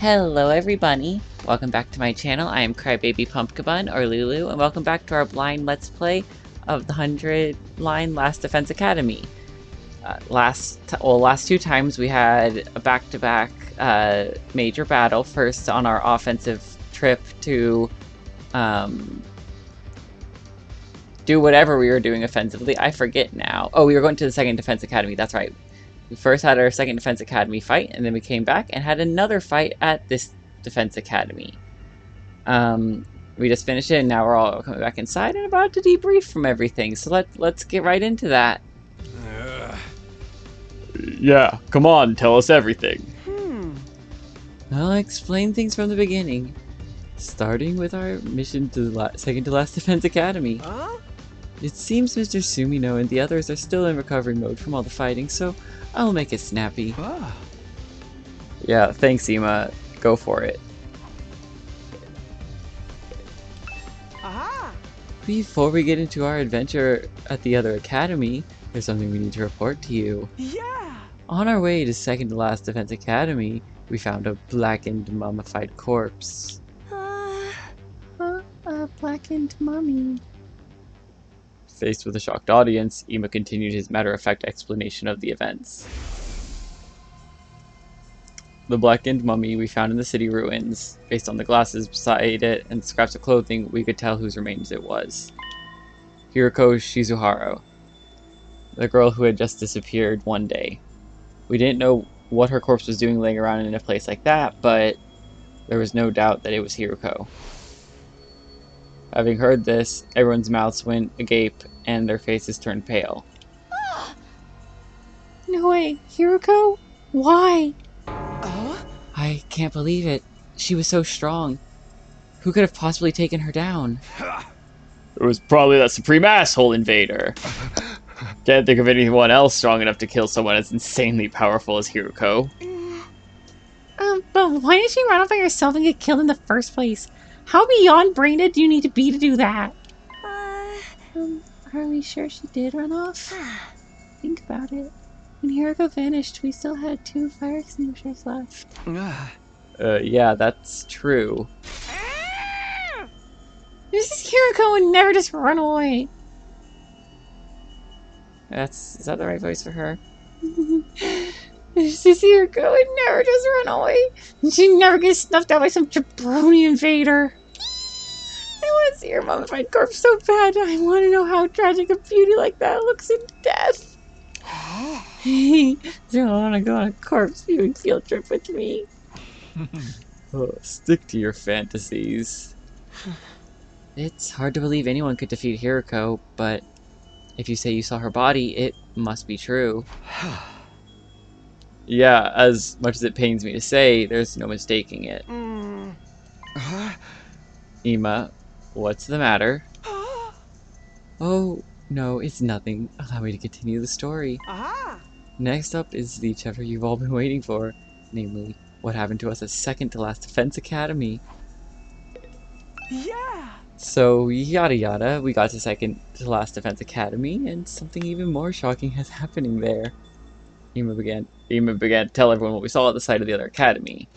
Hello everybody, welcome back to my channel. I am Crybaby Pumpkabun, or Lulu, and welcome back to our blind Let's Play of the 100 line Last Defense Academy. Last two times we had a back-to-back major battle, first on our offensive trip to do whatever we were doing offensively. I forget now. Oh, we were going to the Second Defense Academy, that's right. We first had our Second Defense Academy fight, and then we came back and had another fight at this Defense Academy. We just finished it, and now we're all coming back inside and about to debrief from everything. So let's get right into that. Yeah, come on, tell us everything. I'll explain things from the beginning, starting with our mission to the second to last Defense Academy. Huh? It seems Mr. Sumino and the others are still in recovery mode from all the fighting, so I'll make it snappy. Ah. Yeah, thanks, Ima. Go for it. Aha! Before we get into our adventure at the other academy, there's something we need to report to you. Yeah! On our way to second to last Defense Academy, we found a blackened, mummified corpse. A blackened mummy. Faced with a shocked audience, Ima continued his matter-of-fact explanation of the events. The blackened mummy we found in the city ruins. Based on the glasses beside it and scraps of clothing, we could tell whose remains it was. Hiroko Shizuhara, the girl who had just disappeared one day. We didn't know what her corpse was doing laying around in a place like that, but there was no doubt that it was Hiroko. Having heard this, everyone's mouths went agape and their faces turned pale. No way, Hiroko? Why? I can't believe it. She was so strong. Who could have possibly taken her down? It was probably that supreme asshole invader. Can't think of anyone else strong enough to kill someone as insanely powerful as Hiroko. But why did she run off by herself and get killed in the first place? How beyond brain dead do you need to be to do that? Are we sure she did run off? Think about it. When Hiroko vanished, we still had 2 fire extinguishers left. Yeah, that's true. Mrs. Hiroko would never just run away. Is that the right voice for her? Mrs. Hiroko would never just run away. She'd never get snuffed out by some jabroni invader. I want to see her mummified corpse so bad. I want to know how tragic a beauty like that looks in death. Hey, do you want to go on a corpse viewing field trip with me? Oh, stick to your fantasies. It's hard to believe anyone could defeat Hiroko, but if you say you saw her body, it must be true. Yeah, as much as it pains me to say, there's no mistaking it. Ima, what's the matter? Oh, no, it's nothing. Allow me to continue the story. Aha! Next up is the chapter you've all been waiting for, namely, what happened to us at second to last Defense Academy. Yeah! So, yada yada, we got to second to last Defense Academy, and something even more shocking is happening there. Ima began to tell everyone what we saw at the site of the other academy.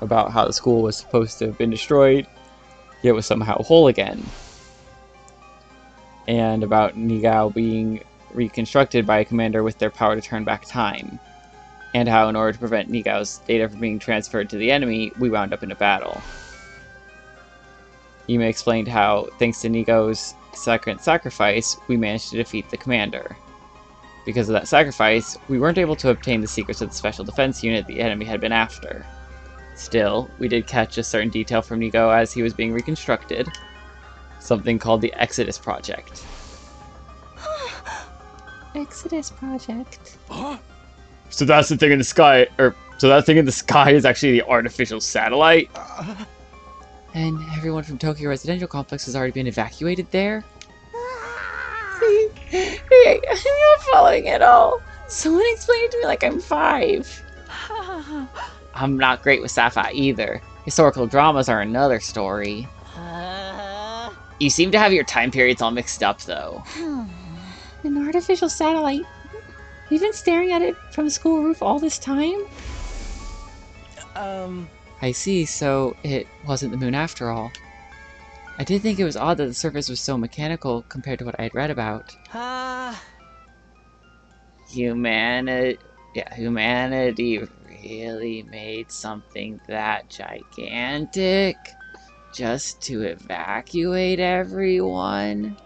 About how the school was supposed to have been destroyed, yet was somehow whole again. And about Nigao being reconstructed by a commander with their power to turn back time. And how in order to prevent Nigao's data from being transferred to the enemy, we wound up in a battle. Ima explained how, thanks to Nigao's second sacrifice, we managed to defeat the commander. Because of that sacrifice, we weren't able to obtain the secrets of the special defense unit the enemy had been after. Still, we did catch a certain detail from Nigao as he was being reconstructed. Something called the Exodus Project. Exodus Project. So that's the thing in the sky, so that thing in the sky is actually the artificial satellite? And everyone from Tokyo Residential Complex has already been evacuated there? Hey, I'm not following at all. Someone explain it to me like I'm 5. I'm not great with sci-fi either. Historical dramas are another story. You seem to have your time periods all mixed up, though. An artificial satellite. We've been staring at it from the school roof all this time? I see, so it wasn't the moon after all. I did think it was odd that the surface was so mechanical compared to what I had read about. Humanity really made something that gigantic just to evacuate everyone?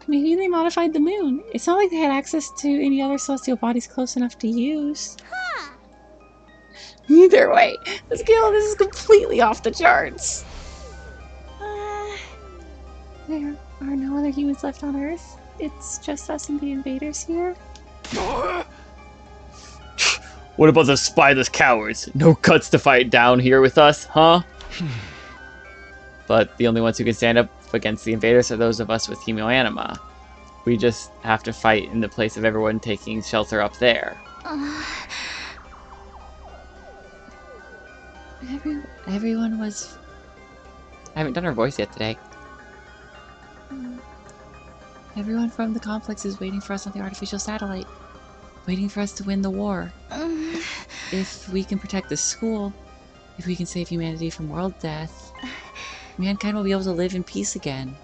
Maybe they modified the moon. It's not like they had access to any other celestial bodies close enough to use. Either way, the scale of this is completely off the charts. There are no other humans left on Earth. It's just us and the invaders here. What about the spineless cowards? No guts to fight down here with us, huh? But the only ones who can stand up against the invaders are those of us with hemoanima. We just have to fight in the place of everyone taking shelter up there. Everyone was... I haven't done her voice yet today. Everyone from the complex is waiting for us on the artificial satellite. Waiting for us to win the war. If we can protect the school, if we can save humanity from world death, mankind will be able to live in peace again.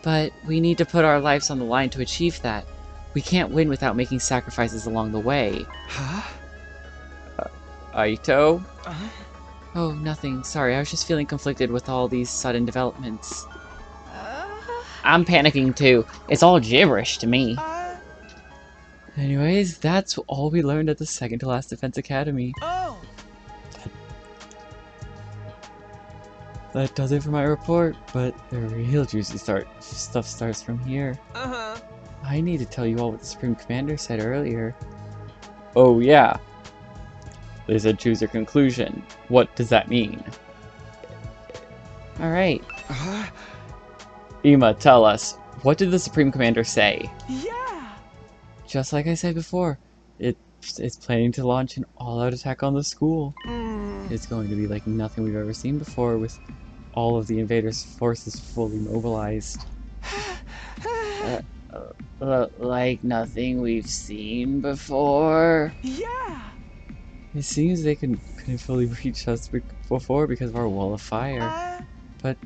But we need to put our lives on the line to achieve that. We can't win without making sacrifices along the way. Aito? Oh, nothing. Sorry, I was just feeling conflicted with all these sudden developments. I'm panicking too. It's all gibberish to me. Anyways, that's all we learned at the second to last Defense Academy. That does it for my report, but the real juicy stuff starts from here. I need to tell you all what the Supreme Commander said earlier. Oh yeah. They said choose your conclusion. What does that mean? Alright. Ima, tell us, what did the Supreme Commander say? Just like I said before, it's planning to launch an all-out attack on the school. It's going to be like nothing we've ever seen before, with all of the invaders' forces fully mobilized. Like nothing we've seen before? It seems they couldn't fully reach us before because of our wall of fire. But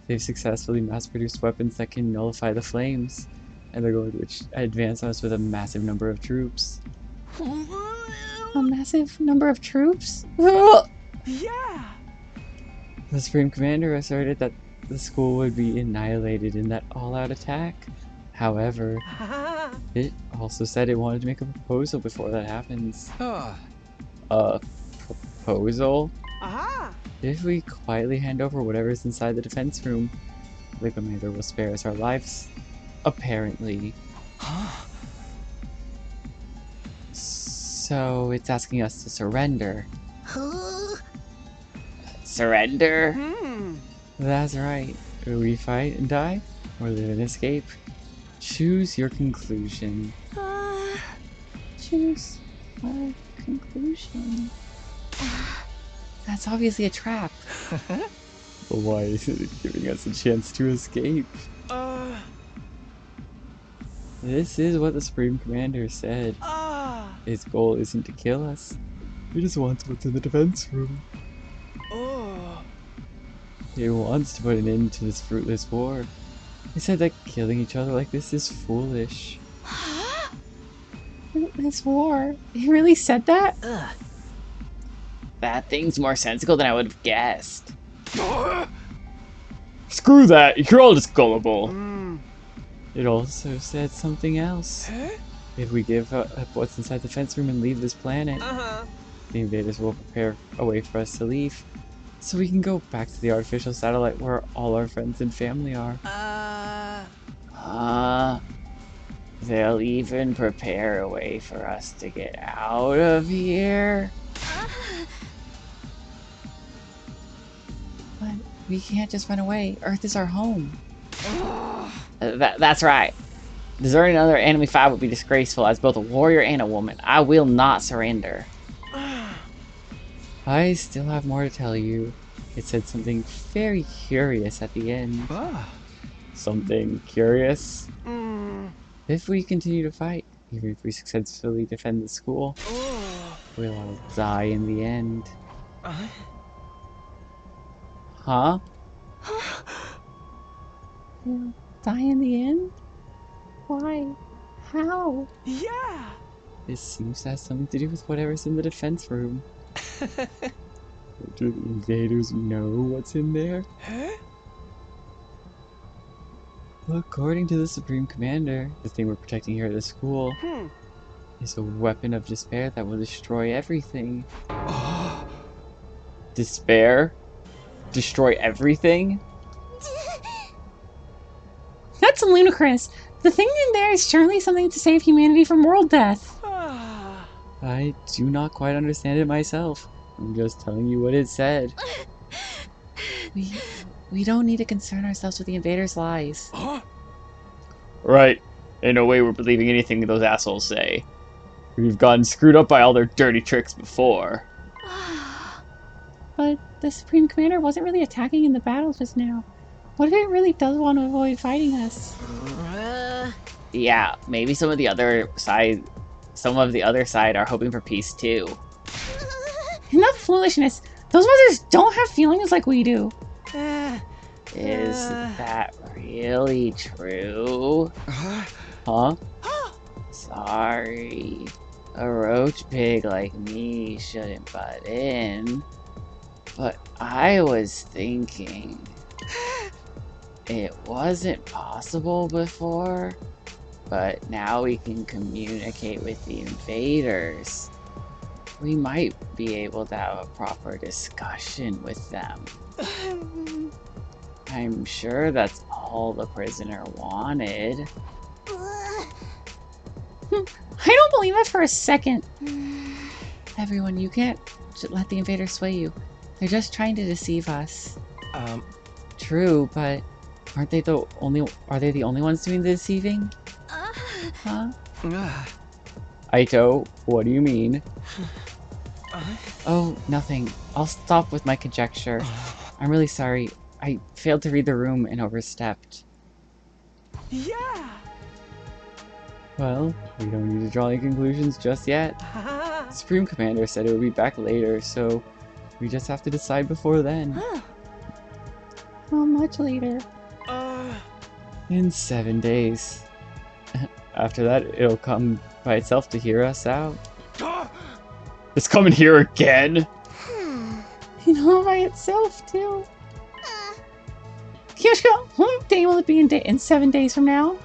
they've successfully mass-produced weapons that can nullify the flames. And they're going to advance us with a massive number of troops. A massive number of troops? The Supreme Commander asserted that the school would be annihilated in that all-out attack. However, it also said it wanted to make a proposal before that happens. A proposal? If we quietly hand over whatever's inside the defense room, the commander will spare us our lives. Apparently. So it's asking us to surrender. Surrender? That's right. Will we fight and die, or live and escape? Choose your conclusion. Choose our conclusion. That's obviously a trap. But why is it giving us a chance to escape? This is what the Supreme Commander said. His goal isn't to kill us. He just wants what's in the defense room. He wants to put an end to this fruitless war. He said that killing each other like this is foolish. This war? He really said that? That thing's more sensical than I would have guessed. Screw that, you're all just gullible. It also said something else. If we give up what's inside the fence room and leave this planet, the invaders will prepare a way for us to leave. So we can go back to the artificial satellite where all our friends and family are. They'll even prepare a way for us to get out of here. But we can't just run away. Earth is our home. That's right. Deserting another enemy fight would be disgraceful as both a warrior and a woman. I will not surrender. I still have more to tell you. It said something very curious at the end. Something curious? If we continue to fight, even if we successfully defend the school, We'll all die in the end. Huh? We'll die in the end? Why? How? Yeah! This seems to have something to do with whatever's in the defense room. Do the invaders know what's in there? Huh? According to the Supreme Commander, the thing we're protecting here at the school is a weapon of despair that will destroy everything. Despair? Destroy everything? That's ludicrous. The thing in there is surely something to save humanity from world death. I do not quite understand it myself. I'm just telling you what it said. We don't need to concern ourselves with the invaders' lies. Right. Ain't no way we're believing anything those assholes say. We've gotten screwed up by all their dirty tricks before. But the Supreme Commander wasn't really attacking in the battle just now. What if it really does want to avoid fighting us? Yeah, maybe some of the other side are hoping for peace too. Enough foolishness. Those mothers don't have feelings like we do. Is that really true? Huh? Sorry. A roach pig like me shouldn't butt in. But I was thinking... It wasn't possible before, but now we can communicate with the invaders. We might be able to have a proper discussion with them. I'm sure that's all the prisoner wanted. I don't believe it for a second. Everyone, you can't let the invaders sway you. They're just trying to deceive us. True, but are they the only ones doing the deceiving? Huh? Aito, what do you mean? Oh, nothing. I'll stop with my conjecture. I'm really sorry. I failed to read the room and overstepped. Yeah! Well, we don't need to draw any conclusions just yet. The Supreme Commander said it would be back later, so we just have to decide before then. How much later? In 7 days. After that, it'll come by itself to hear us out. It's coming here again? You know, by itself, too. Kyoshiko, what day will it be in 7 days from now?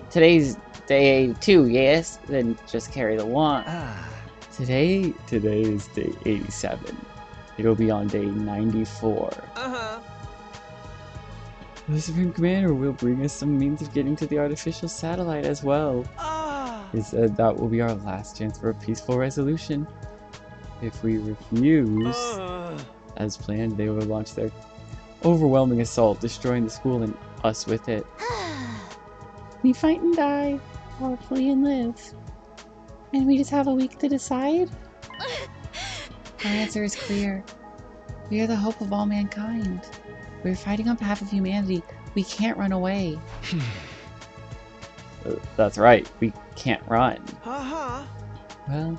Today's day 2, yes? Then just carry the 1. Today is day 87. It'll be on day 94. The Supreme Commander will bring us some means of getting to the artificial satellite as well. He said that will be our last chance for a peaceful resolution. If we refuse, as planned, they will launch their overwhelming assault, destroying the school and us with it. We fight and die, or flee and live. And we just have a week to decide? Our answer is clear. We are the hope of all mankind. We're fighting on behalf of humanity. We can't run away. That's right, we can't run. Well,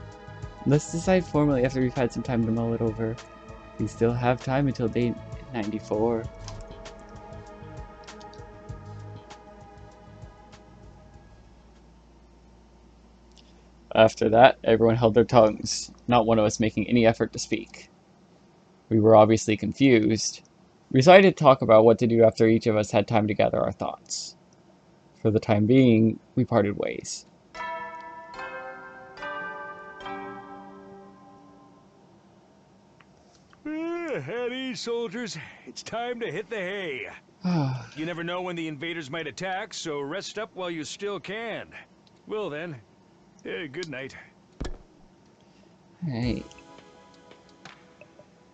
let's decide formally after we've had some time to mull it over. We still have time until day 94. After that, everyone held their tongues, not one of us making any effort to speak. We were obviously confused. We decided to talk about what to do after each of us had time to gather our thoughts. For the time being, we parted ways. At ease, soldiers. It's time to hit the hay. You never know when the invaders might attack, so rest up while you still can. Well then, good night. Alright.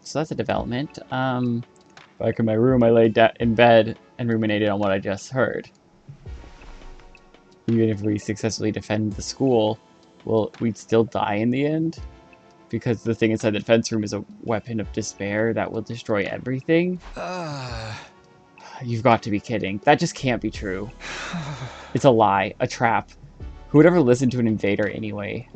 So that's a development. Back in my room, I laid in bed and ruminated on what I just heard. Even if we successfully defend the school, well, we'd still die in the end? Because the thing inside the defense room is a weapon of despair that will destroy everything? You've got to be kidding. That just can't be true. It's a lie. A trap. Who would ever listen to an invader anyway?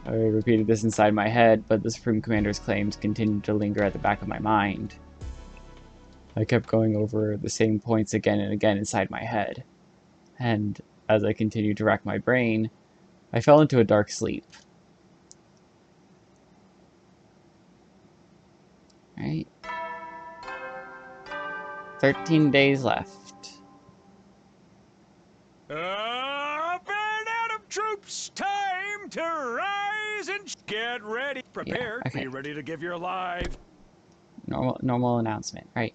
I repeated this inside my head, but the Supreme Commander's claims continued to linger at the back of my mind. I kept going over the same points again and again inside my head. And as I continued to rack my brain, I fell into a dark sleep. Right? 13 days left. Band out of troops, time to rise and get ready. Prepare. okay. Be ready to give your life. Normal announcement, right?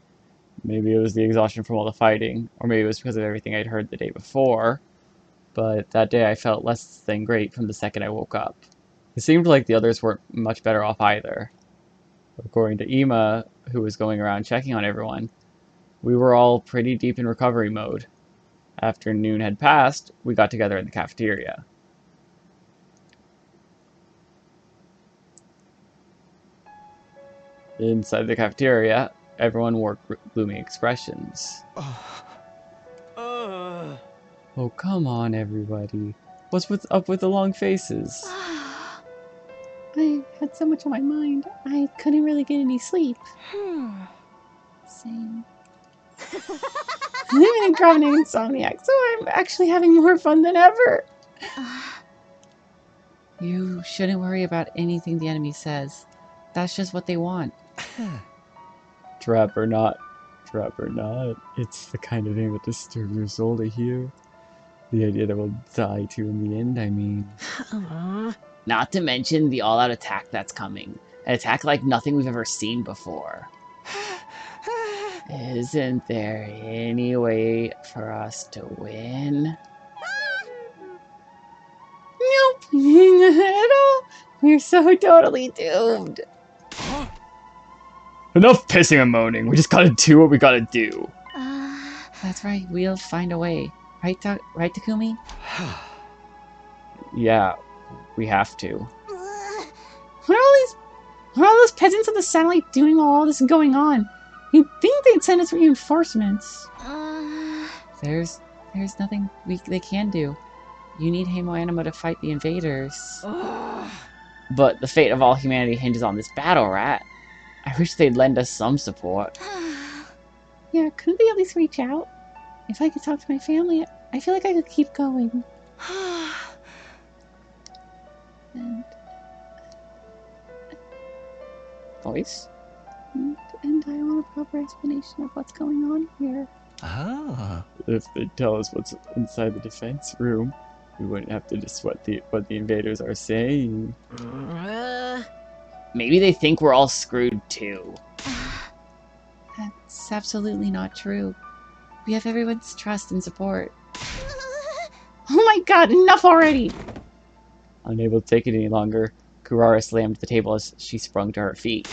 Maybe it was the exhaustion from all the fighting, or maybe it was because of everything I'd heard the day before. But that day I felt less than great from the second I woke up. It seemed like the others weren't much better off either. According to Ema, who was going around checking on everyone, we were all pretty deep in recovery mode. After noon had passed, we got together in the cafeteria. Inside the cafeteria, everyone wore gloomy expressions. Oh, come on, everybody. What's up with the long faces? I had so much on my mind, I couldn't really get any sleep. Same. I'm an incarnate insomniac, so I'm actually having more fun than ever. You shouldn't worry about anything the enemy says. That's just what they want. Trap or not, it's the kind of thing that disturbs your soul to hear. The idea that we'll die too in the end, I mean. Not to mention the all-out attack that's coming. An attack like nothing we've ever seen before. Isn't there any way for us to win? Nope, not at all. We're so totally doomed. Enough pissing and moaning. We just gotta do what we gotta do. That's right, we'll find a way. Right, Takumi? Yeah, we have to. What are all those peasants of the satellite doing while all this is going on? You'd think they'd send us reinforcements. There's nothing they can do. You need Hamo Anima to fight the invaders. But the fate of all humanity hinges on this battle, Rat. I wish they'd lend us some support. Yeah, couldn't they at least reach out? If I could talk to my family, I feel like I could keep going. And Voice? and I want a proper explanation of what's going on here. If they tell us what's inside the defense room, we wouldn't have to just what the invaders are saying. Maybe they think we're all screwed too. That's absolutely not true. We have everyone's trust and support. Oh my god, enough already! Unable to take it any longer, Kurara slammed the table as she sprung to her feet.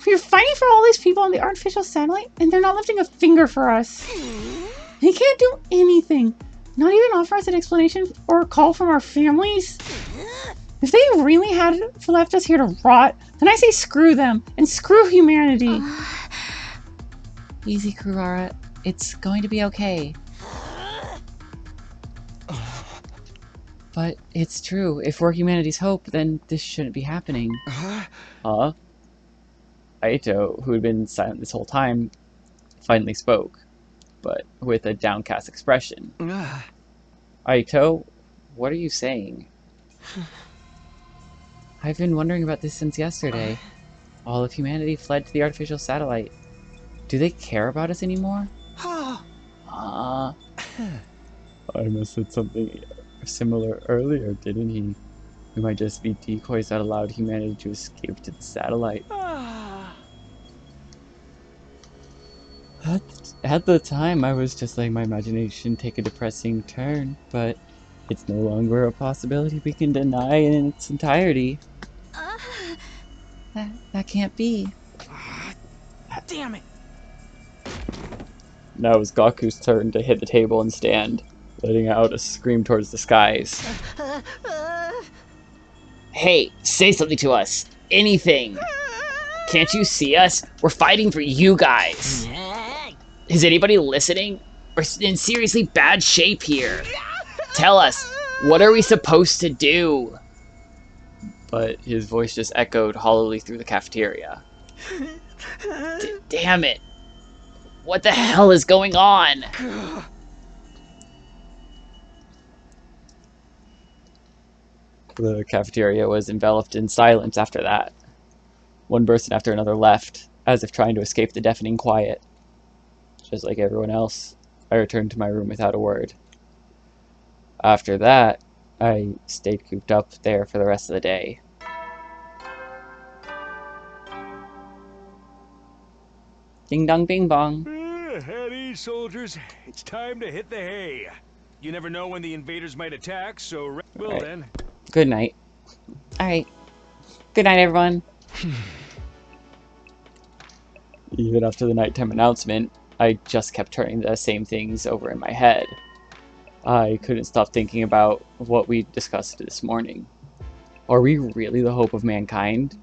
We're fighting for all these people on the artificial satellite, and they're not lifting a finger for us. They can't do anything. Not even offer us an explanation or a call from our families. If they really had left us here to rot, then I say screw them, and screw humanity. Easy, Kurara. It's going to be okay. But it's true. If we're humanity's hope, then this shouldn't be happening. Huh? Aito, who had been silent this whole time, finally spoke, but with a downcast expression. Aito, what are you saying? I've been wondering about this since yesterday. All of humanity fled to the artificial satellite. Do they care about us anymore? I must have said something similar earlier, didn't he? We might just be decoys that allowed humanity to escape to the satellite. At the time, I was just letting my imagination take a depressing turn, but it's no longer a possibility we can deny in its entirety. That can't be. Damn it! Now it was Gaku's turn to hit the table and stand, letting out a scream towards the skies. Hey, say something to us. Anything. Can't you see us? We're fighting for you guys. Is anybody listening? We're in seriously bad shape here. Tell us, what are we supposed to do? but his voice just echoed hollowly through the cafeteria. Damn it! What the hell is going on? The cafeteria was enveloped in silence after that. One person after another left, as if trying to escape the deafening quiet. Just like everyone else, I returned to my room without a word. After that, I stayed cooped up there for the rest of the day. Ding dong bing bong. At ease, soldiers. It's time to hit the hay. You never know when the invaders might attack, so well Right. then. Good night. Alright. Good night, everyone. Even after the nighttime announcement, I just kept turning the same things over in my head. I couldn't stop thinking about what we discussed this morning. Are we really the hope of mankind?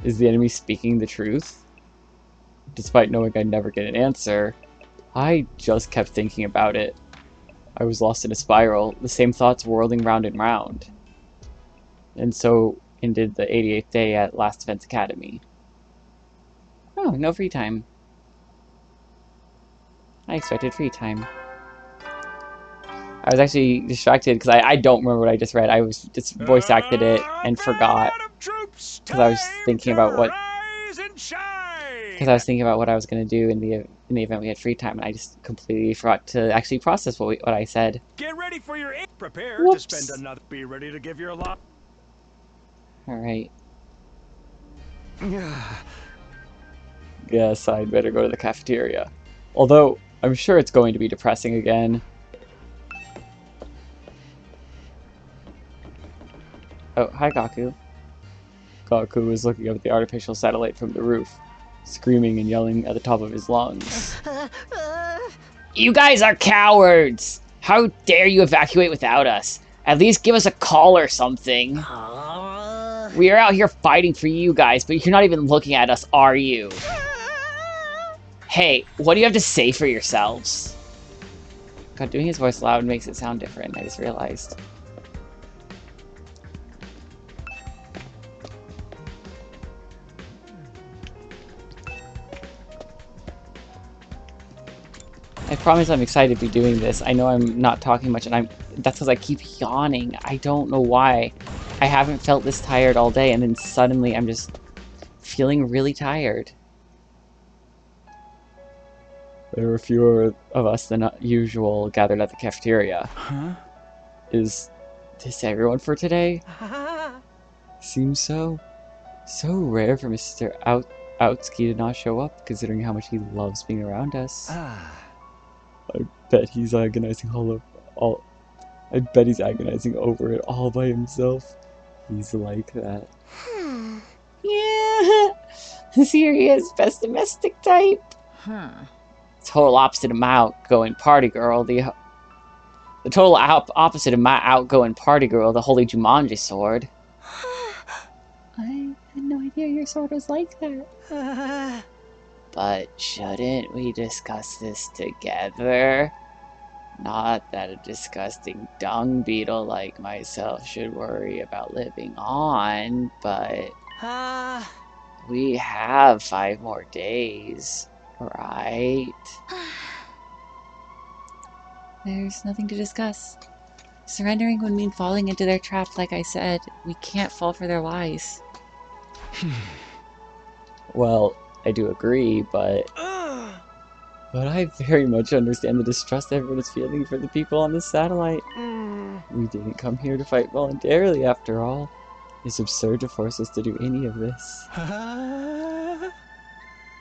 Is the enemy speaking the truth? Despite knowing I'd never get an answer, I just kept thinking about it. I was lost in a spiral, the same thoughts whirling round and round. And so ended the 88th day at Last Defense Academy. Oh, no free time. I expected free time. I was actually distracted because I don't remember what I just read. I was just voice acted it and forgot because I was thinking about what I was going to do in the event we had free time, and I just completely forgot to actually process what I said. Get ready for your prepare Whoops. to spend another. Be ready to give your lot. All right. Guess I'd better go to the cafeteria. Although I'm sure it's going to be depressing again. Oh, hi, Gaku. Gaku was looking up at the artificial satellite from the roof, screaming and yelling at the top of his lungs. You guys are cowards! How dare you evacuate without us? At least give us a call or something. We are out here fighting for you guys, but you're not even looking at us, are you? Hey, what do you have to say for yourselves? God, doing his voice loud makes it sound different, I just realized. I promise I'm excited to be doing this. I know I'm not talking much, and that's because I keep yawning. I don't know why. I haven't felt this tired all day, and then suddenly I'm just feeling really tired. There were fewer of us than usual gathered at the cafeteria. Huh? Is this everyone for today? Seems so. So rare for Mr. Outsky to not show up, considering how much he loves being around us. I bet he's agonizing I bet he's agonizing over it all by himself. He's like that. Yeah, serious, pessimistic type. Total opposite of my outgoing party girl, the total opposite of my outgoing party girl, the Holy Jumanji sword. I had no idea your sword was like that. But shouldn't we discuss this together? Not that a disgusting dung beetle like myself should worry about living on, but we have 5 more days, right? There's nothing to discuss. Surrendering would mean falling into their trap, like I said. We can't fall for their lies. Well, I do agree, but I very much understand the distrust everyone is feeling for the people on this satellite. We didn't come here to fight voluntarily, after all. It's absurd to force us to do any of this.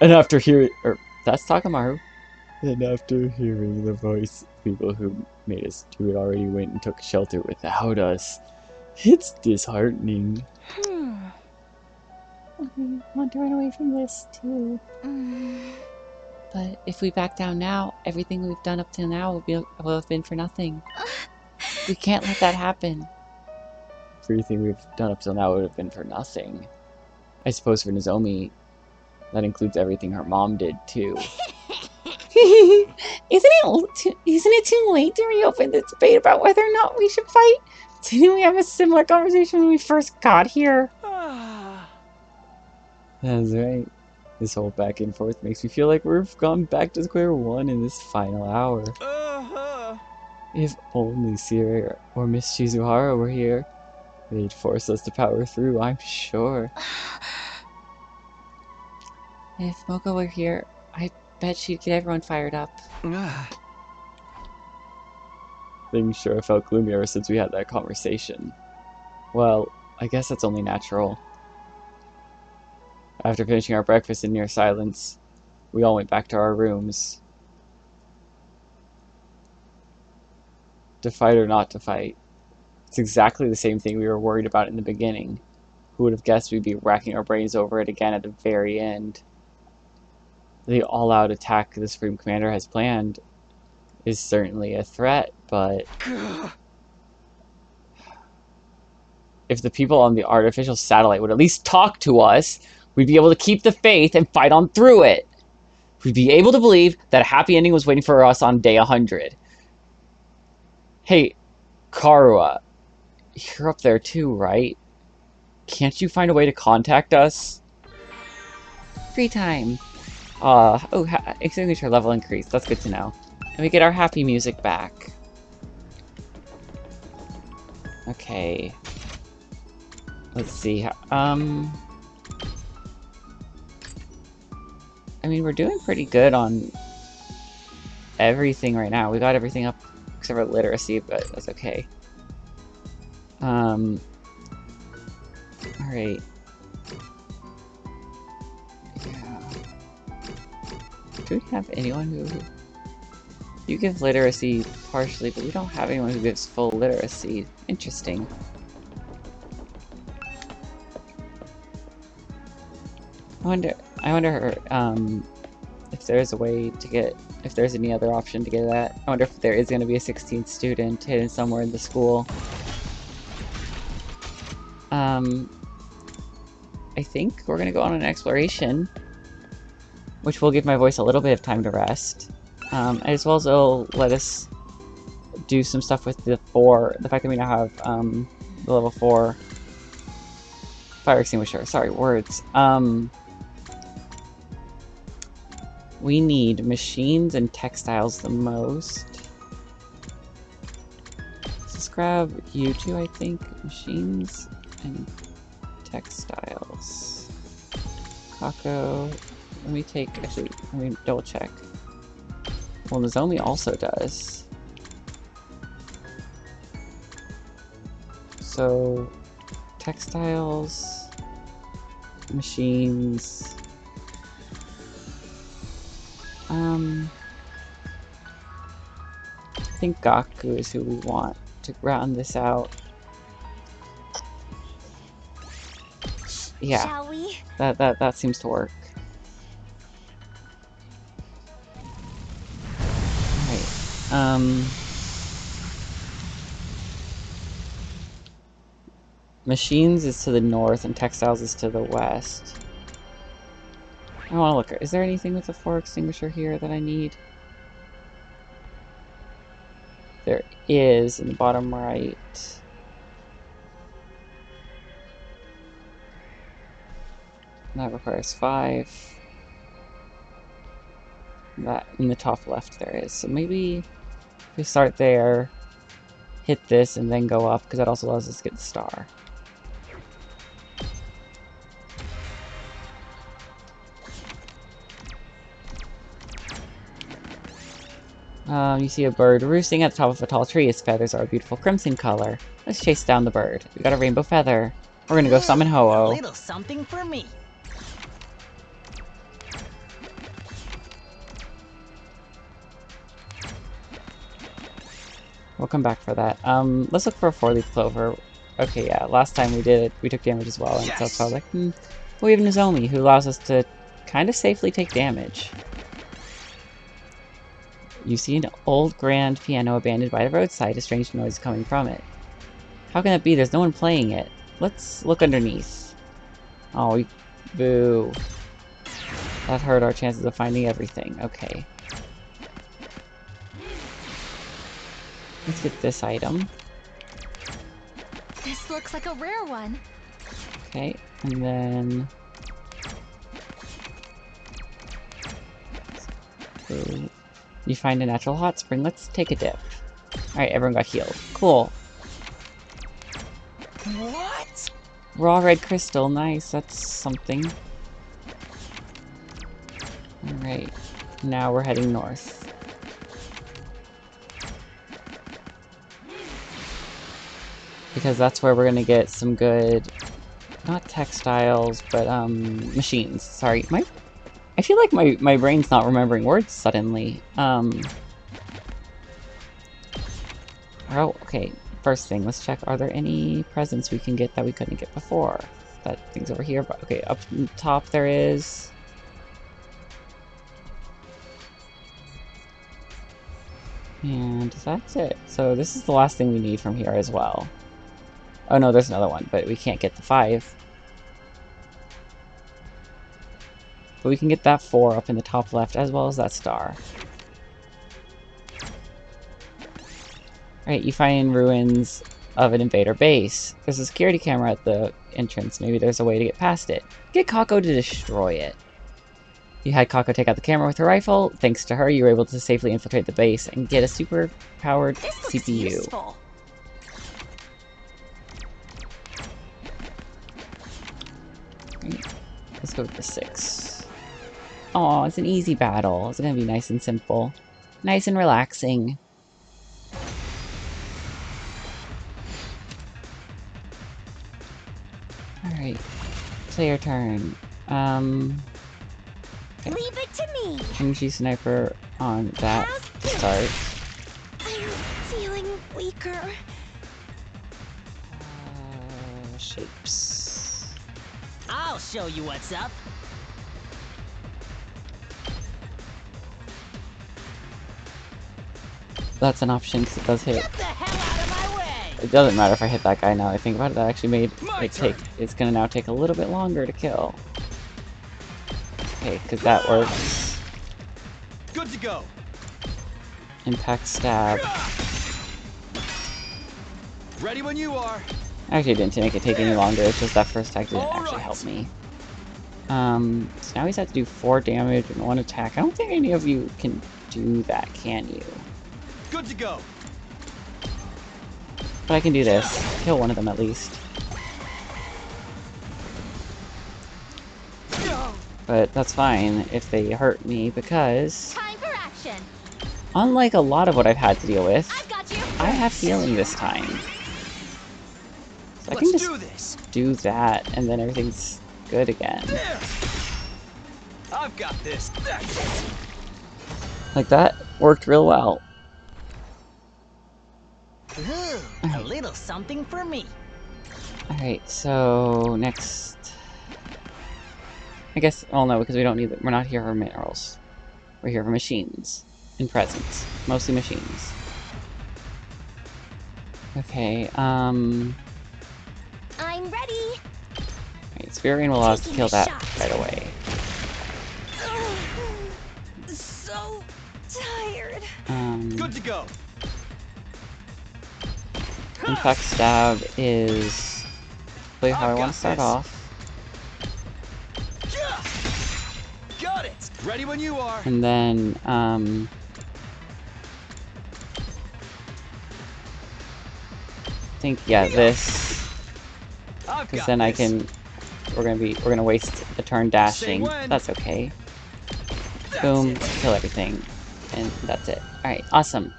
And after hearing... that's Takamaru. And after hearing the voice, people who made us do it already went and took shelter without us. It's disheartening. I want to run away from this, too. But if we back down now, everything we've done up till now will have been for nothing. We can't let that happen. Everything we've done up till now would have been for nothing. I suppose for Nozomi, that includes everything her mom did, too. Isn't it too late to reopen this debate about whether or not we should fight? Didn't we have a similar conversation when we first got here? That's right. This whole back and forth makes me feel like we've gone back to square one in this final hour. If only Sierra or Miss Shizuhara were here, they'd force us to power through, I'm sure. If Moko were here, I bet she'd get everyone fired up. Things sure have felt gloomy ever since we had that conversation. Well, I guess that's only natural. After finishing our breakfast in near silence, we all went back to our rooms. To fight or not to fight. It's exactly the same thing we were worried about in the beginning. Who would have guessed we'd be racking our brains over it again at the very end? The all-out attack the Supreme Commander has planned is certainly a threat, but if the people on the artificial satellite would at least talk to us, we'd be able to keep the faith and fight on through it. We'd be able to believe that a happy ending was waiting for us on day 100. Hey, Karua, you're up there too, right? Can't you find a way to contact us? Free time. Extinguisher level increased. That's good to know. And we get our happy music back. Okay. Let's see. I mean, we're doing pretty good on everything right now. We got everything up except for literacy, but that's okay. Alright. Yeah. Do we have anyone who... You give literacy partially, but we don't have anyone who gives full literacy. Interesting. I wonder if there's a way to get... If there's any other option to get that. I wonder if there is going to be a 16th student hidden somewhere in the school. I think we're going to go on an exploration, which will give my voice a little bit of time to rest. As well as it'll let us do some stuff with the fact that we now have the level 4 fire extinguisher. Sorry, words. We need machines and textiles the most. Let's grab you two, I think. Machines and textiles. Kako. Let me take... Actually, let me double check. Well, Nozomi also does. So, textiles, machines. I think Gaku is who we want to round this out. Yeah, Shall we? that seems to work. Alright. Machines is to the north and textiles is to the west. I want to look. Is there anything with a 4 extinguisher here that I need? There is in the bottom right. That requires 5. That in the top left there is. So maybe if we start there, hit this, and then go up, because that also allows us to get the star. You see a bird roosting at the top of a tall tree. Its feathers are a beautiful crimson color. Let's chase down the bird. We got a rainbow feather. We're gonna go summon Ho-Oh. A little something for me. We'll come back for that. Let's look for a 4-leaf clover. Okay, yeah, last time we did it, we took damage as well, and so I was like, well, we have Nozomi, who allows us to kind of safely take damage. You see an old grand piano abandoned by the roadside, a strange noise coming from it. How can that be? There's no one playing it. Let's look underneath. Oh, boo. That hurt our chances of finding everything. Okay. Let's get this item. This looks like a rare one. Okay, and then You find a natural hot spring. Let's take a dip. Alright, everyone got healed. Cool. What? Raw red crystal. Nice. That's something. Alright. Now we're heading north. Because that's where we're gonna get some good... Not textiles, but, machines. Sorry. I feel like my brain's not remembering words suddenly. Oh, okay. First thing, let's check. Are there any presents we can get that we couldn't get before? That thing's over here, but okay, up top there is... And that's it. So this is the last thing we need from here as well. Oh no, there's another one, but we can't get the 5. But we can get that 4 up in the top left, as well as that star. Alright, you find ruins of an invader base. There's a security camera at the entrance. Maybe there's a way to get past it. Get Kako to destroy it. You had Kako take out the camera with her rifle. Thanks to her, you were able to safely infiltrate the base and get a super-powered CPU. Useful. Let's go with the 6. Oh, it's an easy battle. It's gonna be nice and simple. Nice and relaxing. Alright. Play your turn. Okay. Leave it to me. Energy sniper on that to start. I'm feeling weaker. Shapes. I'll show you what's up. That's an option because it does hit. Get the hell out of my way! It doesn't matter if I hit that guy now. I think about it. That actually made it take. It's gonna now take a little bit longer to kill. Okay, because that works. Good to go. Impact stab. Ready when you are. Actually, it didn't make it take any longer. It's just that first attack didn't actually help me. So now he's had to do 4 damage and 1 attack. I don't think any of you can do that, can you? Good to go. But I can do this. Kill one of them at least. But that's fine if they hurt me because, Time for action. unlike a lot of what I've had to deal with, I've got you. I have healing this time. So I can just do that and then everything's good again. I've got this. Like that worked real well. Ooh, a little something for me. Alright, so next... I guess, well no, because we don't need we're not here for minerals. We're here for machines. And presents. Mostly machines. Okay, I'm ready. Alright, Spirian will allow us to kill that right away. So tired. Good to go. Impact stab is really how I want to start off. Got it. Ready when you are. And then, I think, yeah, this, I've because got then I this. can, we're gonna waste a turn dashing. when. That's okay. That's Boom, it. kill everything. And that's it. Alright, awesome.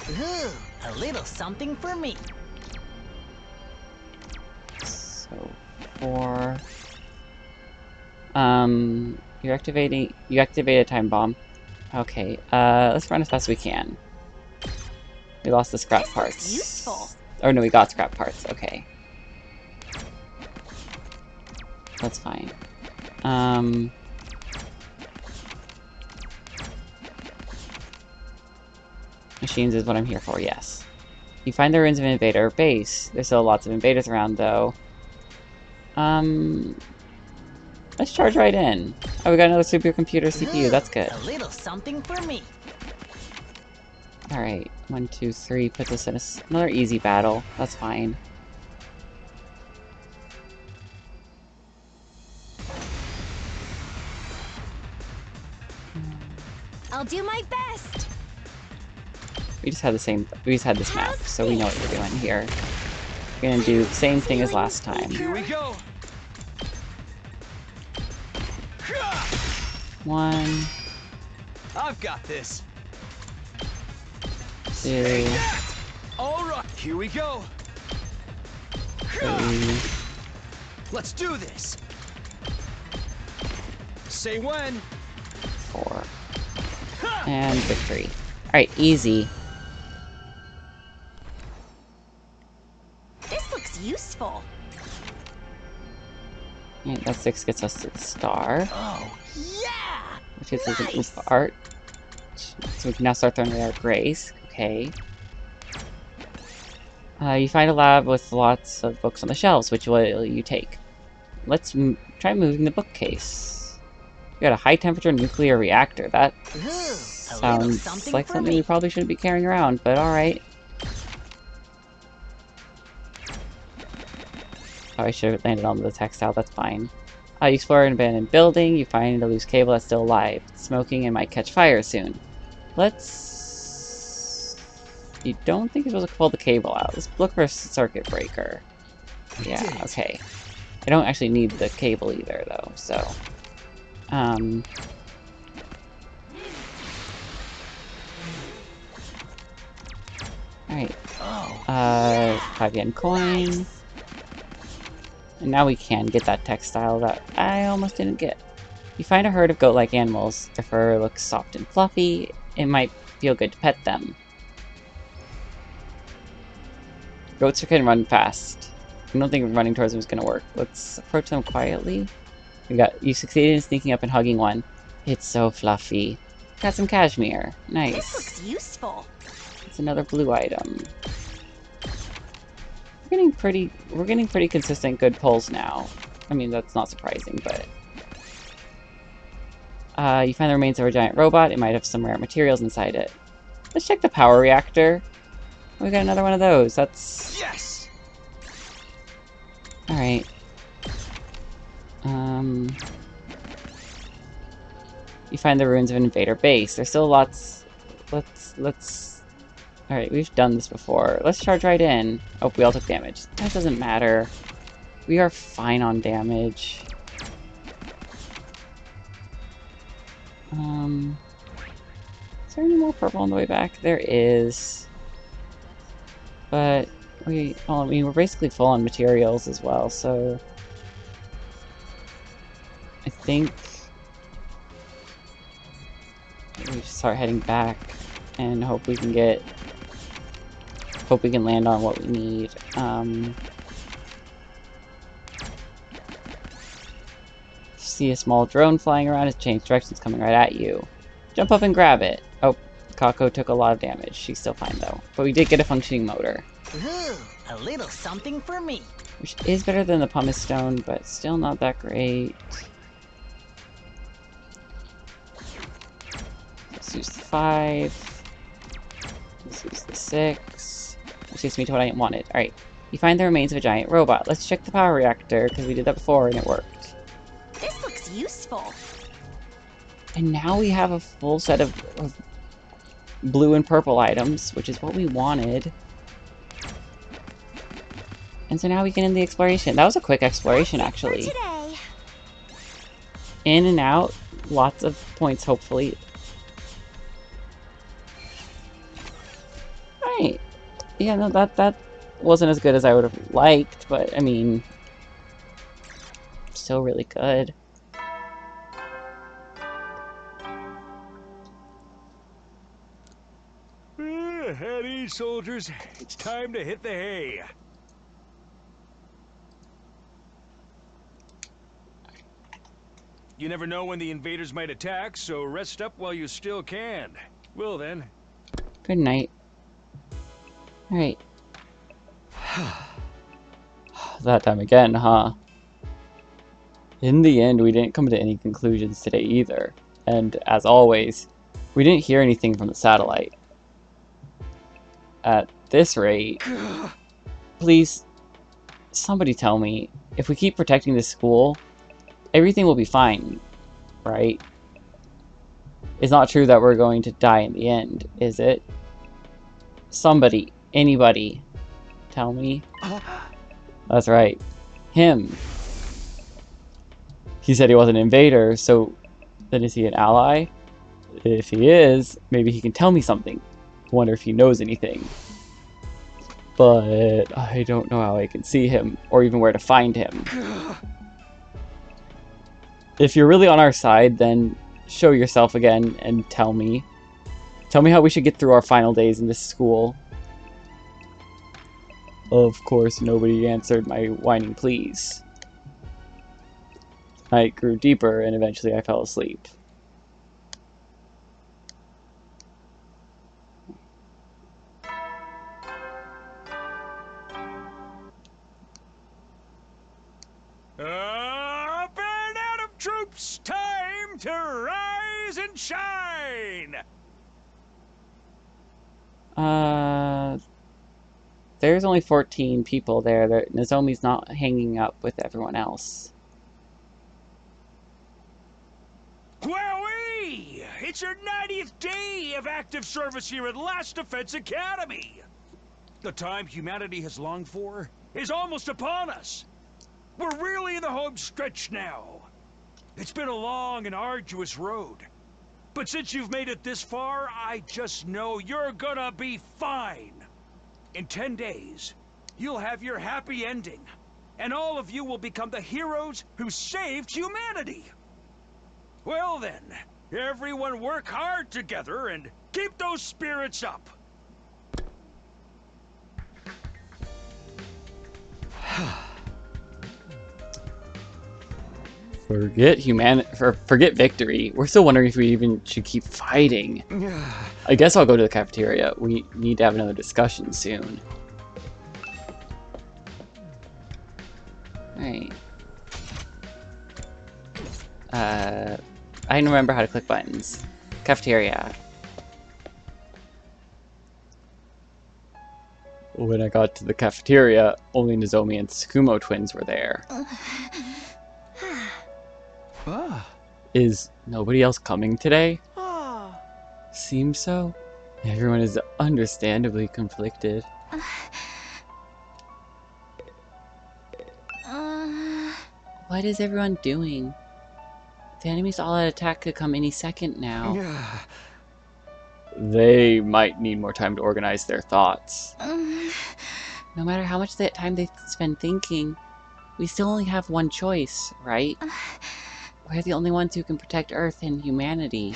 Ooh, a little something for me. So, 4. You activate a time bomb. Okay, let's run as fast as we can. We lost the scrap This parts. looks useful. Oh no, we got scrap parts, okay. That's fine. Machines is what I'm here for, yes. You find the ruins of an invader base. There's still lots of invaders around, though. Let's charge right in. Oh, we got another supercomputer CPU. That's good. A little something for me. Alright, 1, 2, 3 puts us in another easy battle. That's fine. I'll do my best. We just had this map, so we know what we're doing here. We're gonna do the same thing as last time. Here we go. 1, I've got this. 2, All right, here we go. 3, Let's do this. Say when. 4, and victory. Alright, easy. This looks useful. Alright, that 6 gets us to the star, Oh, yeah! which gives us an oof art. So we can now start throwing away our grace. Okay. You find a lab with lots of books on the shelves. Which will you take? Let's try moving the bookcase. We got a high-temperature nuclear reactor. That Ooh, sounds something like for something me. we probably shouldn't be carrying around, but alright. Oh, I should have landed on the textile, that's fine. You explore an abandoned building, you find a loose cable that's still alive. It's smoking and might catch fire soon. Let's... You don't think you're supposed to pull the cable out. Let's look for a circuit breaker. Yeah, okay. I don't actually need the cable either, though, so... Alright. Oh, 5 yen coin. And now we can get that textile that I almost didn't get. You find a herd of goat-like animals. Their fur looks soft and fluffy. It might feel good to pet them. Goats can run fast. I don't think running towards them is going to work. Let's approach them quietly. You succeeded in sneaking up and hugging one. It's so fluffy. Got some cashmere. This Nice. looks useful. It's another blue item. We're getting pretty consistent good pulls now. I mean, that's not surprising, but... you find the remains of a giant robot. It might have some rare materials inside it. Let's check the power reactor. We got another one of those. That's... Yes. Alright. You find the ruins of an invader base. There's still lots... Let's... Alright, we've done this before. Let's charge right in. Oh, we all took damage. That doesn't matter. We are fine on damage. Is there any more purple on the way back? There is. But well, I mean, we're basically full on materials as well, so I think we should start heading back and hope we can land on what we need. See a small drone flying around. It's changed directions, coming right at you. Jump up and grab it. Oh, Kako took a lot of damage. She's still fine though. But we did get a functioning motor, ooh, a little something for me. which is better than the pumice stone, but still not that great. Let's use the 5. Let's use the 6. Which takes me to what I wanted. Alright. You find the remains of a giant robot. Let's check the power reactor, because we did that before and it worked. This looks useful. And now we have a full set of blue and purple items, which is what we wanted. And so now we can end the exploration. That was a quick exploration, actually. For today. In and out, lots of points, hopefully. Right. Yeah, no, that wasn't as good as I would have liked, but I mean, still really good. At ease, soldiers. It's time to hit the hay. You never know when the invaders might attack, so rest up while you still can. Well then. Good night. Alright. That time again, huh? In the end, we didn't come to any conclusions today either. And, as always, we didn't hear anything from the satellite. At this rate, please, somebody tell me, if we keep protecting this school, everything will be fine, right? It's not true that we're going to die in the end, is it? Somebody, anybody, tell me. That's right. Him. He said he was an invader, so then is he an ally? If he is, maybe he can tell me something. I wonder if he knows anything. But I don't know how I can see him, or even where to find him. If you're really on our side, then show yourself again and tell me. Tell me how we should get through our final days in this school. Of course, nobody answered my whining pleas. Night grew deeper, and eventually I fell asleep. Band out of troops, time to rise and shine! There's only 14 people there. Nozomi's not hanging up with everyone else. Wowee! It's your 90th day of active service here at Last Defense Academy! The time humanity has longed for is almost upon us. We're really in the home stretch now. It's been a long and arduous road. But since you've made it this far, I just know you're gonna be fine. In 10 days, you'll have your happy ending. And all of you will become the heroes who saved humanity. Well then, everyone work hard together and keep those spirits up. Forget victory. We're still wondering if we even should keep fighting. I guess I'll go to the cafeteria. We need to have another discussion soon. Alright. I didn't remember how to click buttons. Cafeteria. When I got to the cafeteria, only Nozomi and Tsukumo twins were there. Is nobody else coming today? Seems so. Everyone is understandably conflicted. What is everyone doing? The enemy's all-out attack could come any second now. They might need more time to organize their thoughts. No matter how much time they spend thinking, we still only have one choice, right? We're the only ones who can protect Earth and humanity.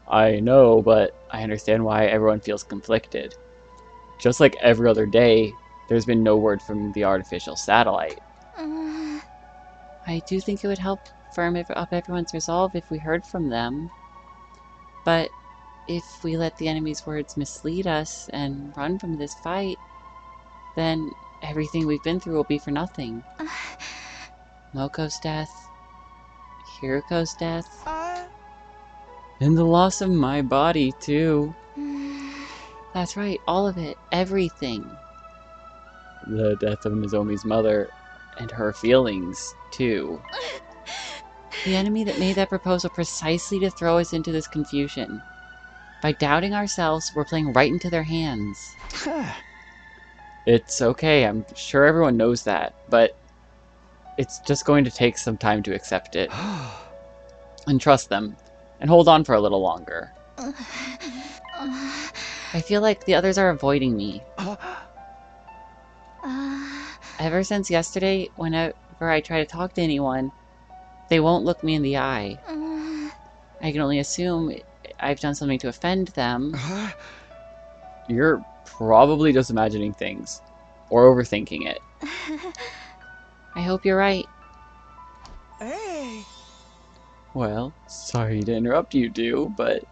I know, but I understand why everyone feels conflicted. Just like every other day, there's been no word from the artificial satellite. I do think it would help firm up everyone's resolve if we heard from them. But if we let the enemy's words mislead us and run from this fight, then everything we've been through will be for nothing. Moko's death, Hiruko's death, and the loss of my body, too. That's right, all of it, everything. The death of Nozomi's mother, and her feelings, too. The enemy that made that proposal precisely to throw us into this confusion. By doubting ourselves, we're playing right into their hands. It's okay, I'm sure everyone knows that, but it's just going to take some time to accept it. And trust them, and hold on for a little longer. I feel like the others are avoiding me. Ever since yesterday, whenever I try to talk to anyone, they won't look me in the eye. I can only assume I've done something to offend them. You're probably just imagining things, or overthinking it. I hope you're right. Hey! Well, sorry to interrupt you two, but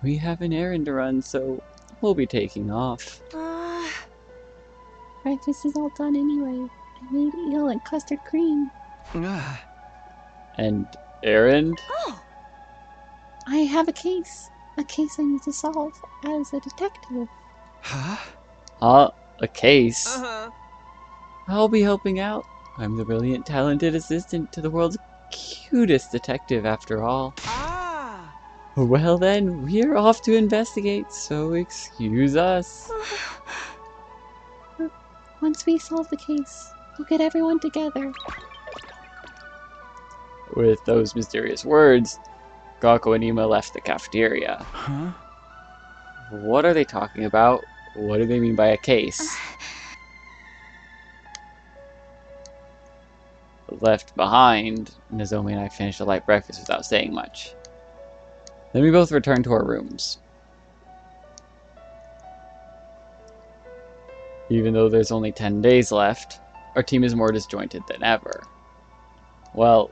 we have an errand to run, so we'll be taking off. Breakfast is all done anyway. I made eel and custard cream. And errand? I have a case. A case I need to solve as a detective. A case? I'll be helping out. I'm the brilliant, talented assistant to the world's cutest detective, after all. Well then, we're off to investigate, so excuse us. Once we solve the case, we'll get everyone together. With those mysterious words, Gakko and Ima left the cafeteria. Huh? What are they talking about? What do they mean by a case? Left behind, Nozomi and I finished a light breakfast without saying much. Then we both returned to our rooms. Even though there's only 10 days left, our team is more disjointed than ever. Well,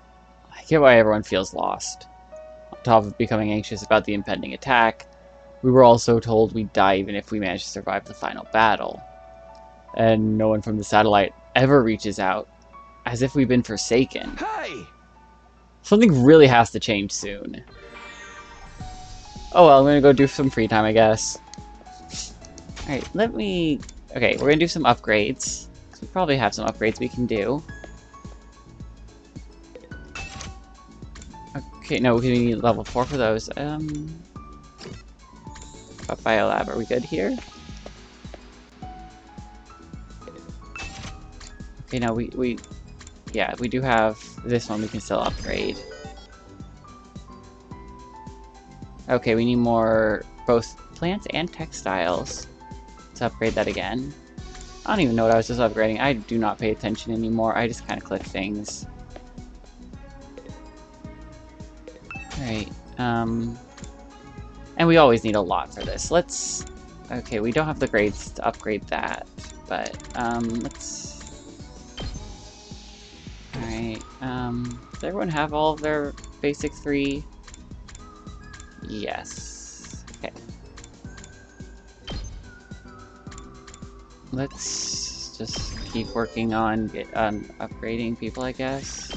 I get why everyone feels lost. On top of becoming anxious about the impending attack, we were also told we'd die even if we managed to survive the final battle. And no one from the satellite ever reaches out, as if we've been forsaken. Hey! Something really has to change soon. Oh well, I'm gonna go do some free time, I guess. Alright, okay, we're gonna do some upgrades. We probably have some upgrades we can do. Okay, no, we need level 4 for those. Biolab, are we good here? Okay, no, yeah, we do have this one we can still upgrade. Okay, we need more, both plants and textiles. Let's upgrade that again. I don't even know what I was just upgrading. I do not pay attention anymore. I just kind of click things. Alright, and we always need a lot for this. Okay, we don't have the grades to upgrade that, but, Alright, does everyone have all of their basic 3? Yes. Okay. Let's just keep working on upgrading people, I guess.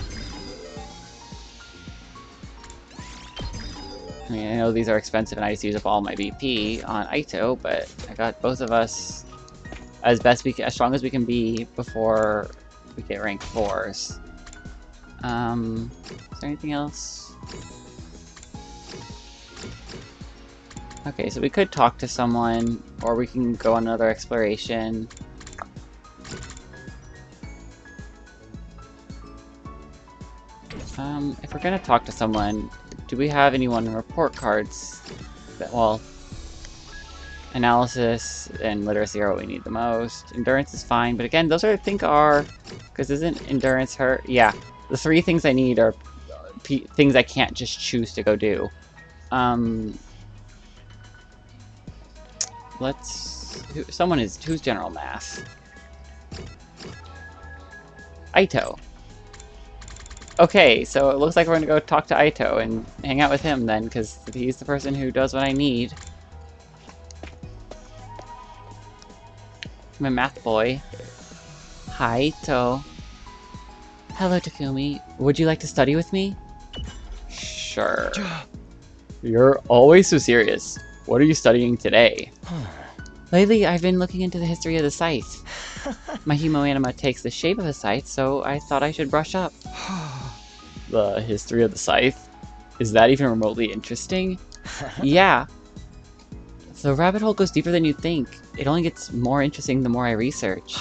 I mean, I know these are expensive and I just use up all my BP on Aito, but I got both of us as strong as we can be before we get rank 4s. Is there anything else? Okay, so we could talk to someone, or we can go on another exploration. If we're gonna talk to someone, do we have anyone in report cards? Well, analysis and literacy are what we need the most. Endurance is fine, but again, those I think because isn't endurance hurt? Yeah, the 3 things I need are things I can't just choose to go do. Who's general math? Aito. Okay, so it looks like we're gonna go talk to Aito and hang out with him then, because he's the person who does what I need. I'm a math boy. Hi, Aito. Hello, Takumi. Would you like to study with me? Sure. You're always so serious. What are you studying today? Lately, I've been looking into the history of the scythe. My Humoanima takes the shape of a scythe, so I thought I should brush up. The history of the scythe? Is that even remotely interesting? Yeah. The rabbit hole goes deeper than you think. It only gets more interesting the more I research.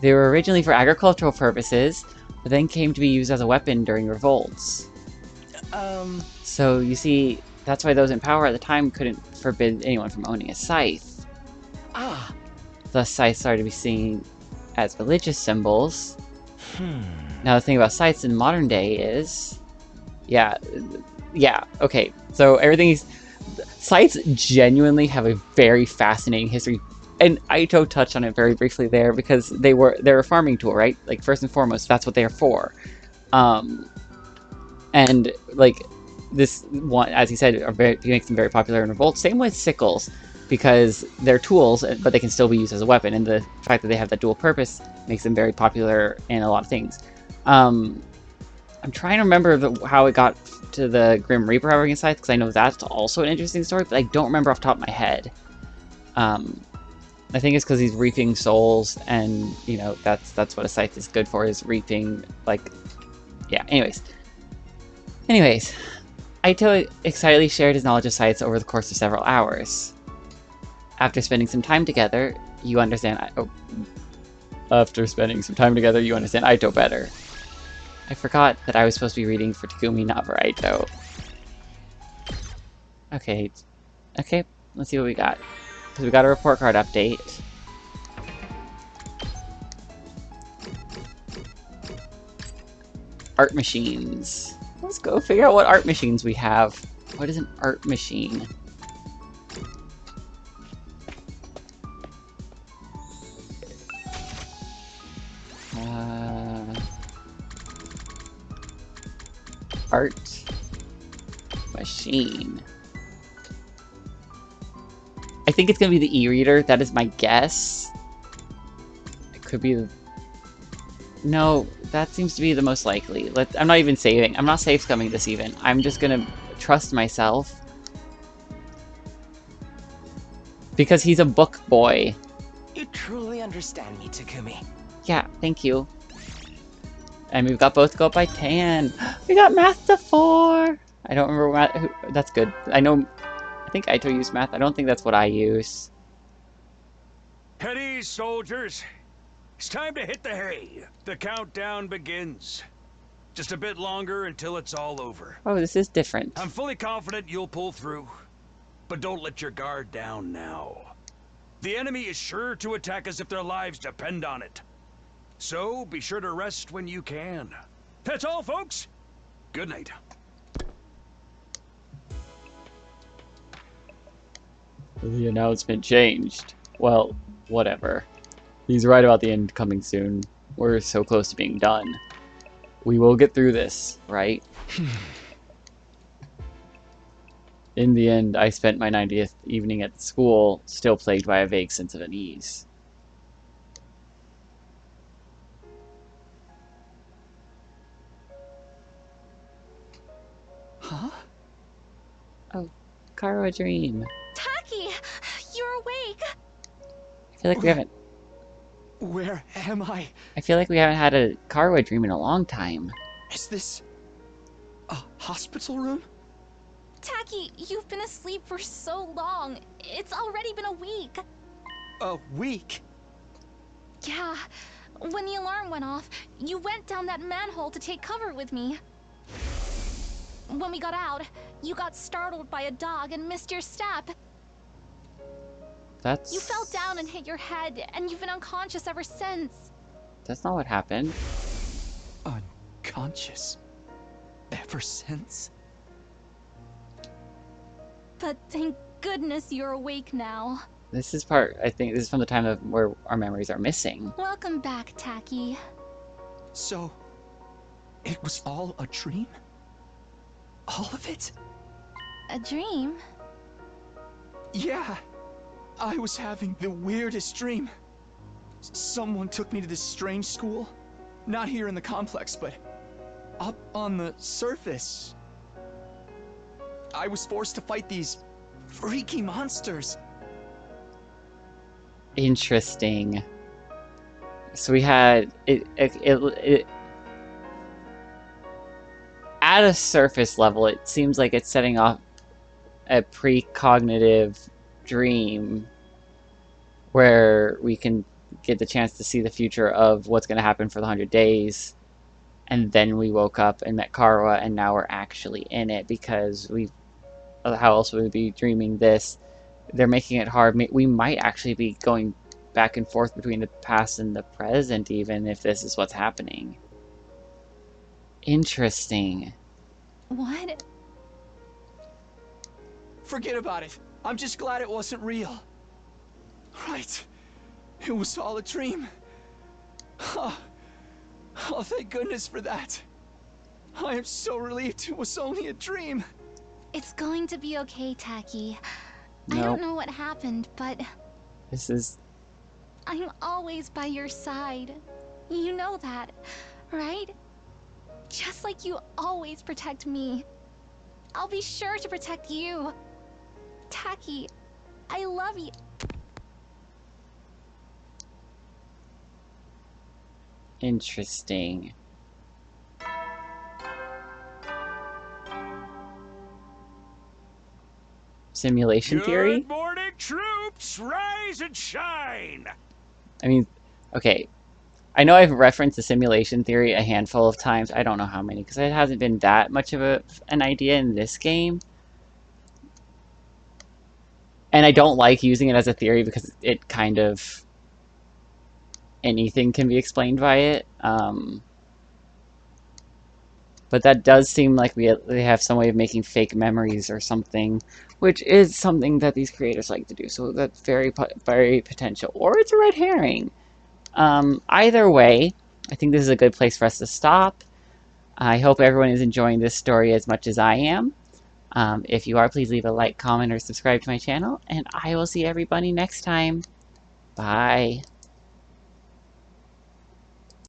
They were originally for agricultural purposes, but then came to be used as a weapon during revolts. So, you see, that's why those in power at the time couldn't forbid anyone from owning a scythe. Thus, scythes started to be seen as religious symbols. Now, the thing about scythes in modern day is... Yeah, okay. So, scythes genuinely have a very fascinating history. And Aito touched on it very briefly there, because they're a farming tool, right? Like, first and foremost, that's what they're for. And, like, this one, as he said, makes them very popular in revolt. Same with sickles, because they're tools, but they can still be used as a weapon. And the fact that they have that dual purpose makes them very popular in a lot of things. I'm trying to remember how it got to the Grim Reaper having a scythe, because I know that's also an interesting story, but I don't remember off the top of my head. I think it's because he's reaping souls, and, you know, that's what a scythe is good for, is reaping, like... Yeah, anyways. Aito excitedly shared his knowledge of science over the course of several hours. After spending some time together, you understand Aito better. I forgot that I was supposed to be reading for Takumi, not for Aito. Okay, let's see what we got. So we got a report card update. Art machines. Let's go figure out what art machines we have. What is an art machine? Art machine. I think it's gonna be the e-reader. That is my guess. It could be the... No, that seems to be the most likely. I'm not even saving. I'm not safe scumming this even. I'm just gonna trust myself. Because he's a book boy. You truly understand me, Takumi. Yeah, thank you. And we've got both go up by 10. We got math to 4. I don't remember math. That's good. I think Aito used math. I don't think that's what I use. At ease, soldiers. It's time to hit the hay. The countdown begins. Just a bit longer until it's all over. Oh, this is different. I'm fully confident you'll pull through. But don't let your guard down now. The enemy is sure to attack us if their lives depend on it. So be sure to rest when you can. That's all, folks. Good night. The announcement changed. Well, whatever. He's right about the end coming soon. We're so close to being done. We will get through this, right? In the end, I spent my 90th evening at school, still plagued by a vague sense of unease. Huh? Oh, Karo, a dream. Taki, you're awake. I feel like we haven't... Where am I? I feel like we haven't had a Karo dream in a long time. Is this a hospital room? Taki, you've been asleep for so long. It's already been a week. A week? Yeah. When the alarm went off, you went down that manhole to take cover with me. When we got out, you got startled by a dog and missed your step. That's... You fell down and hit your head, and you've been unconscious ever since. That's not what happened. Unconscious? Ever since? But thank goodness you're awake now. This is part... I think this is from the time of where our memories are missing. Welcome back, Taki. So, it was all a dream? All of it? A dream? Yeah. I was having the weirdest dream. Someone took me to this strange school. Not here in the complex, but up on the surface. I was forced to fight these freaky monsters. Interesting. So we had... It at a surface level, it seems like it's setting off a precognitive dream where we can get the chance to see the future of what's going to happen for the 100 days. And then we woke up and met Kara, and now we're actually in it because how else would we be dreaming this? They're making it hard. We might actually be going back and forth between the past and the present, even if this is what's happening. Interesting. What? Forget about it. I'm just glad it wasn't real. Right. It was all a dream. Oh, thank goodness for that. I am so relieved it was only a dream. It's going to be okay, Taki. I No. don't know what happened, but This is... I'm always by your side. You know that, right? Just like you always protect me. I'll be sure to protect you. Taki, I love you. Interesting. simulation theory. Good morning, troops! Rise and shine! I mean, okay. I know I've referenced the simulation theory a handful of times. I don't know how many, because it hasn't been that much of an idea in this game. And I don't like using it as a theory because it kind of... anything can be explained by it. But that does seem like they have some way of making fake memories or something, which is something that these creators like to do. So that's very potential. Or it's a red herring. Either way, I think this is a good place for us to stop. I hope everyone is enjoying this story as much as I am. If you are, please leave a like, comment, or subscribe to my channel, and I will see everybody next time. Bye.